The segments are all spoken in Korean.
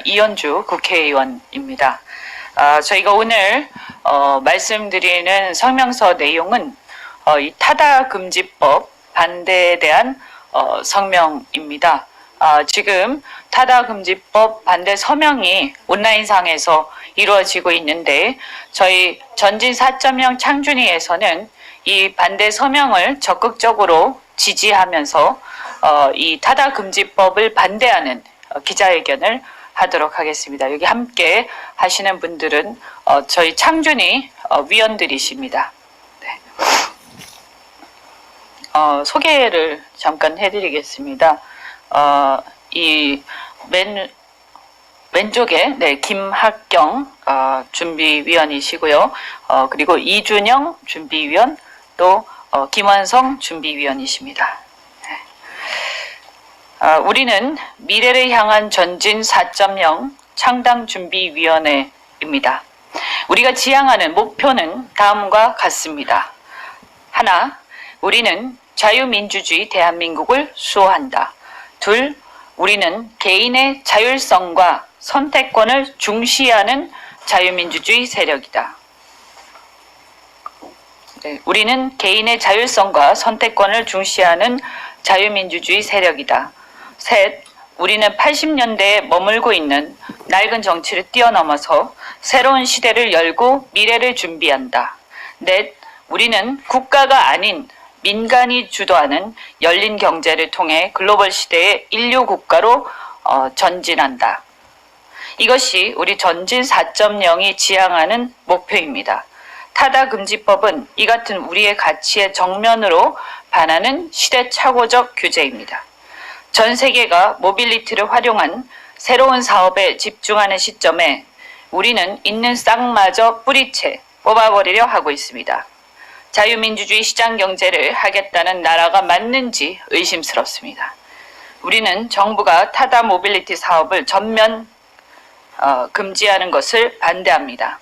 이현주 국회의원입니다. 저희가 오늘 말씀드리는 성명서 내용은 이 타다금지법 반대에 대한 성명입니다. 지금 타다금지법 반대 서명이 온라인상에서 이루어지고 있는데 저희 전진 4.0 창준위에서는 이 반대 서명을 적극적으로 지지하면서 이 타다금지법을 반대하는 기자회견을 하도록 하겠습니다. 여기 함께 하시는 분들은 저희 창준위 위원들이십니다. 네. 소개를 잠깐 해드리겠습니다. 이 왼쪽에 김학경 준비위원이시고요. 그리고 이준영 준비위원, 또 김완성 준비위원이십니다. 우리는 미래를 향한 전진 4.0 창당준비위원회입니다. 우리가 지향하는 목표는 다음과 같습니다. 하나, 우리는 자유민주주의 대한민국을 수호한다. 둘, 우리는 개인의 자율성과 선택권을 중시하는 자유민주주의 세력이다. 우리는 개인의 자율성과 선택권을 중시하는 자유민주주의 세력이다. 셋, 우리는 80년대에 머물고 있는 낡은 정치를 뛰어넘어서 새로운 시대를 열고 미래를 준비한다. 넷, 우리는 국가가 아닌 민간이 주도하는 열린 경제를 통해 글로벌 시대의 인류 국가로 전진한다. 이것이 우리 전진 4.0이 지향하는 목표입니다. 타다금지법은 이 같은 우리의 가치에 정면으로 반하는 시대착오적 규제입니다. 전 세계가 모빌리티를 활용한 새로운 사업에 집중하는 시점에 우리는 있는 싹마저 뿌리채 뽑아버리려 하고 있습니다. 자유민주주의 시장경제를 하겠다는 나라가 맞는지 의심스럽습니다. 우리는 정부가 타다 모빌리티 사업을 전면 금지하는 것을 반대합니다.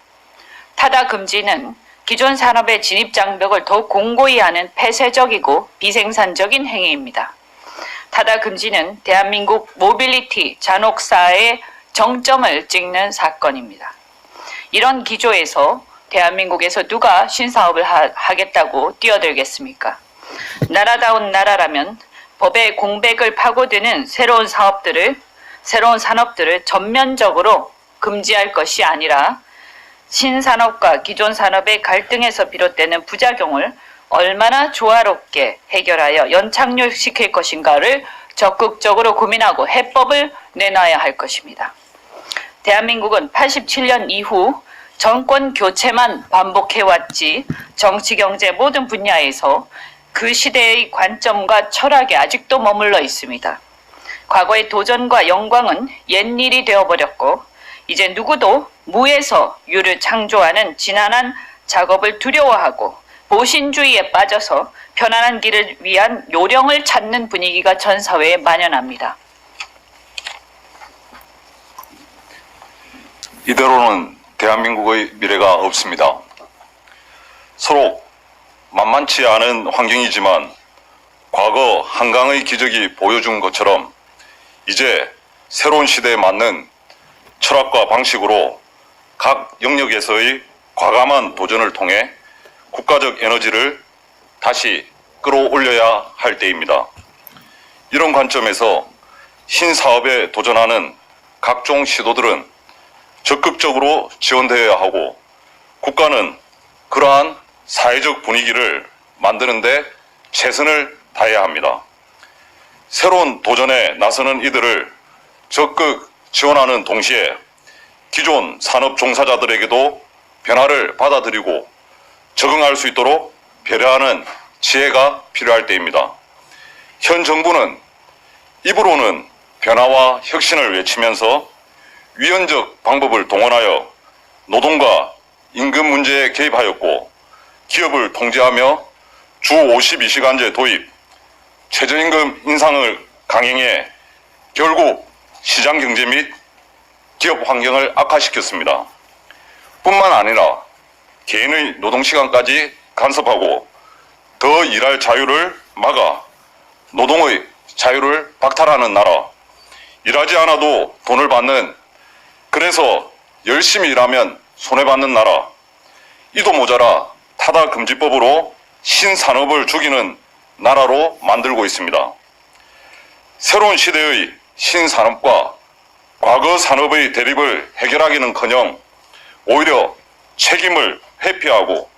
타다 금지는 기존 산업의 진입 장벽을 더욱 공고히 하는 폐쇄적이고 비생산적인 행위입니다. 타다 금지는 대한민국 모빌리티 잔혹사의 정점을 찍는 사건입니다. 이런 기조에서 대한민국에서 누가 신사업을 하겠다고 뛰어들겠습니까? 나라다운 나라라면 법의 공백을 파고드는 새로운 산업들을 전면적으로 금지할 것이 아니라 신산업과 기존 산업의 갈등에서 비롯되는 부작용을 얼마나 조화롭게 해결하여 연착륙시킬 것인가를 적극적으로 고민하고 해법을 내놔야 할 것입니다. 대한민국은 87년 이후 정권 교체만 반복해왔지 정치, 경제 모든 분야에서 그 시대의 관점과 철학에 아직도 머물러 있습니다. 과거의 도전과 영광은 옛일이 되어버렸고 이제 누구도 무에서 유를 창조하는 지난한 작업을 두려워하고 보신주의에 빠져서 편안한 길을 위한 요령을 찾는 분위기가 전 사회에 만연합니다. 이대로는 대한민국의 미래가 없습니다. 서로 만만치 않은 환경이지만 과거 한강의 기적이 보여준 것처럼 이제 새로운 시대에 맞는 철학과 방식으로 각 영역에서의 과감한 도전을 통해 국가적 에너지를 다시 끌어올려야 할 때입니다. 이런 관점에서 신사업에 도전하는 각종 시도들은 적극적으로 지원되어야 하고 국가는 그러한 사회적 분위기를 만드는 데 최선을 다해야 합니다. 새로운 도전에 나서는 이들을 적극 지원하는 동시에 기존 산업 종사자들에게도 변화를 받아들이고 적응할 수 있도록 배려하는 지혜가 필요할 때입니다. 현 정부는 입으로는 변화와 혁신을 외치면서 위헌적 방법을 동원하여 노동과 임금 문제에 개입하였고 기업을 통제하며 주 52시간제 도입, 최저임금 인상을 강행해 결국 시장경제 및 기업 환경을 악화시켰습니다. 뿐만 아니라 개인의 노동시간까지 간섭하고 더 일할 자유를 막아 노동의 자유를 박탈하는 나라, 일하지 않아도 돈을 받는 그래서 열심히 일하면 손해받는 나라, 이도 모자라 타다 금지법으로 신산업을 죽이는 나라로 만들고 있습니다. 새로운 시대의 신산업과 과거 산업의 대립을 해결하기는커녕 오히려 책임을 회피하고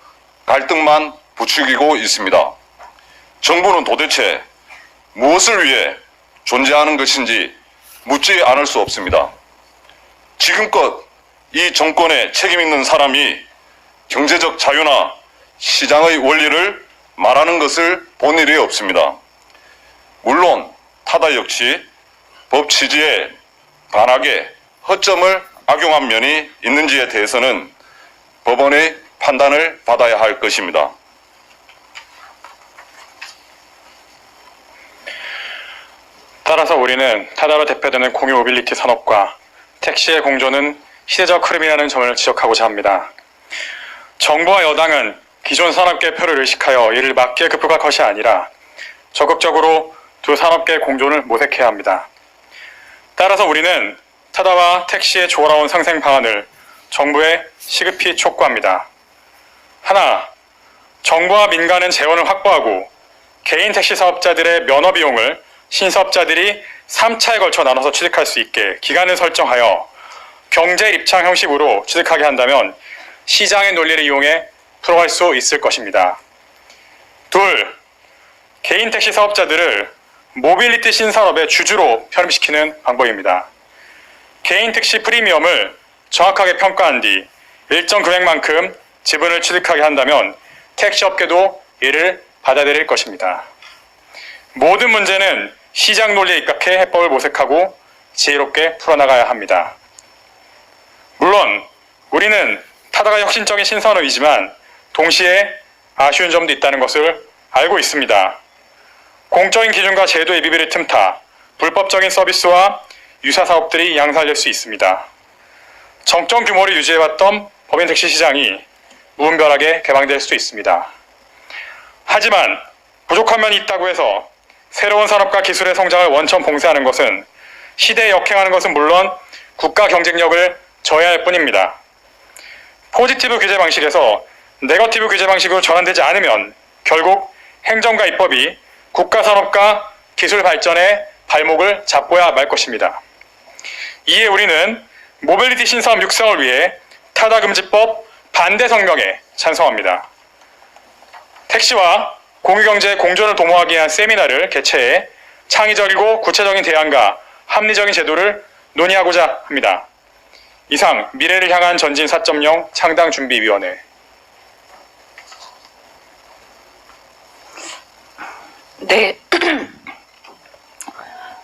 갈등만 부추기고 있습니다. 정부는 도대체 무엇을 위해 존재하는 것인지 묻지 않을 수 없습니다. 지금껏 이 정권에 책임 있는 사람이 경제적 자유나 시장의 원리를 말하는 것을 본 일이 없습니다. 물론 타다 역시 법 취지에 반하게 허점을 악용한 면이 있는지에 대해서는 법원의 판단을 받아야 할 것입니다. 따라서 우리는 타다로 대표되는 공유 모빌리티 산업과 택시의 공존은 시대적 흐름이라는 점을 지적하고자 합니다. 정부와 여당은 기존 산업계 표를 의식하여 이를 막기에 급급할 것이 아니라 적극적으로 두 산업계의 공존을 모색해야 합니다. 따라서 우리는 타다와 택시의 조화로운 상생 방안을 정부에 시급히 촉구합니다. 하나, 정부와 민간은 재원을 확보하고 개인 택시 사업자들의 면허 비용을 신사업자들이 3차에 걸쳐 나눠서 취득할 수 있게 기간을 설정하여 경제 입장 형식으로 취득하게 한다면 시장의 논리를 이용해 풀어갈 수 있을 것입니다. 둘, 개인 택시 사업자들을 모빌리티 신산업의 주주로 편입시키는 방법입니다. 개인 택시 프리미엄을 정확하게 평가한 뒤 일정 금액만큼 지분을 취득하게 한다면 택시업계도 이를 받아들일 것입니다. 모든 문제는 시장 논리에 입각해 해법을 모색하고 지혜롭게 풀어나가야 합니다. 물론 우리는 타다가 혁신적인 신산업이지만 동시에 아쉬운 점도 있다는 것을 알고 있습니다. 공적인 기준과 제도의 미비를 틈타 불법적인 서비스와 유사 사업들이 양산될 수 있습니다. 정점 규모를 유지해왔던 법인 택시 시장이 무분별하게 개방될 수 있습니다. 하지만 부족한 면이 있다고 해서 새로운 산업과 기술의 성장을 원천 봉쇄하는 것은 시대에 역행하는 것은 물론 국가 경쟁력을 저해할 뿐입니다. 포지티브 규제 방식에서 네거티브 규제 방식으로 전환되지 않으면 결국 행정과 입법이 국가 산업과 기술 발전에 발목을 잡고야 말 것입니다. 이에 우리는 모빌리티 신사업 육성을 위해 타다 금지법 반대 성명에 찬성합니다. 택시와 공유경제의 공존을 도모하기 위한 세미나를 개최해 창의적이고 구체적인 대안과 합리적인 제도를 논의하고자 합니다. 이상 미래를 향한 전진 4.0 창당준비위원회. 네.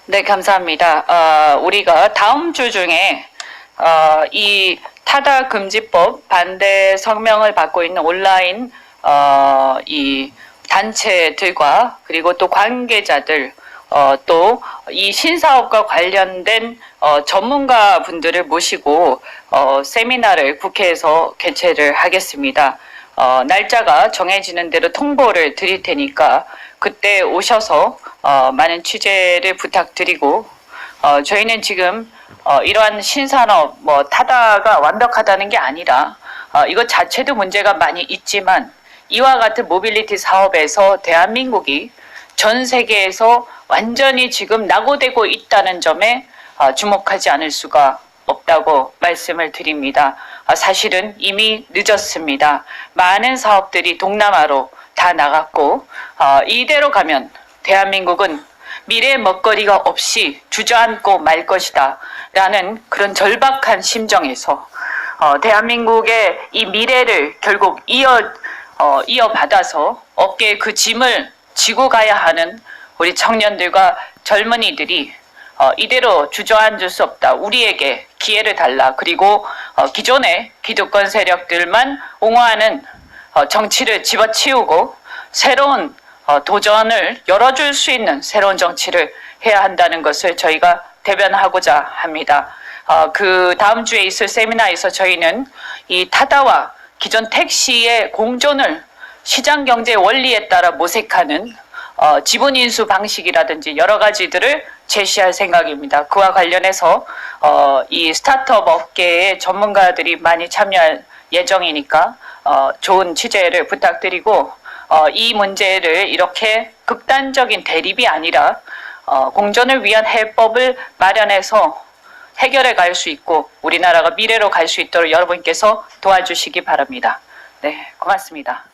네, 감사합니다. 우리가 다음 주 중에 이 타다 금지법 반대 성명을 받고 있는 온라인 이 단체들과 그리고 또 관계자들 또 이 신사업과 관련된 전문가 분들을 모시고 세미나를 국회에서 개최를 하겠습니다. 날짜가 정해지는 대로 통보를 드릴 테니까 그때 오셔서 많은 취재를 부탁드리고 저희는 지금 이러한 신산업 타다가 완벽하다는 게 아니라 이것 자체도 문제가 많이 있지만 이와 같은 모빌리티 사업에서 대한민국이 전 세계에서 완전히 지금 낙오되고 있다는 점에 주목하지 않을 수가 없다고 말씀을 드립니다. 사실은 이미 늦었습니다. 많은 사업들이 동남아로 다 나갔고 이대로 가면 대한민국은 미래의 먹거리가 없이 주저앉고 말 것이다 라는 그런 절박한 심정에서 대한민국의 이 미래를 결국 이어받아서 어깨에 그 짐을 지고 가야 하는 우리 청년들과 젊은이들이 이대로 주저앉을 수 없다. 우리에게 기회를 달라. 그리고 기존의 기득권 세력들만 옹호하는 정치를 집어치우고 새로운 도전을 열어줄 수 있는 새로운 정치를 해야 한다는 것을 저희가 대변하고자 합니다. 그 다음 주에 있을 세미나에서 저희는 이 타다와 기존 택시의 공존을 시장경제 원리에 따라 모색하는 지분인수 방식이라든지 여러 가지들을 제시할 생각입니다. 그와 관련해서 이 스타트업 업계의 전문가들이 많이 참여할 예정이니까 좋은 취재를 부탁드리고 이 문제를 이렇게 극단적인 대립이 아니라 공존을 위한 해법을 마련해서 해결해 갈 수 있고 우리나라가 미래로 갈 수 있도록 여러분께서 도와주시기 바랍니다. 네, 고맙습니다.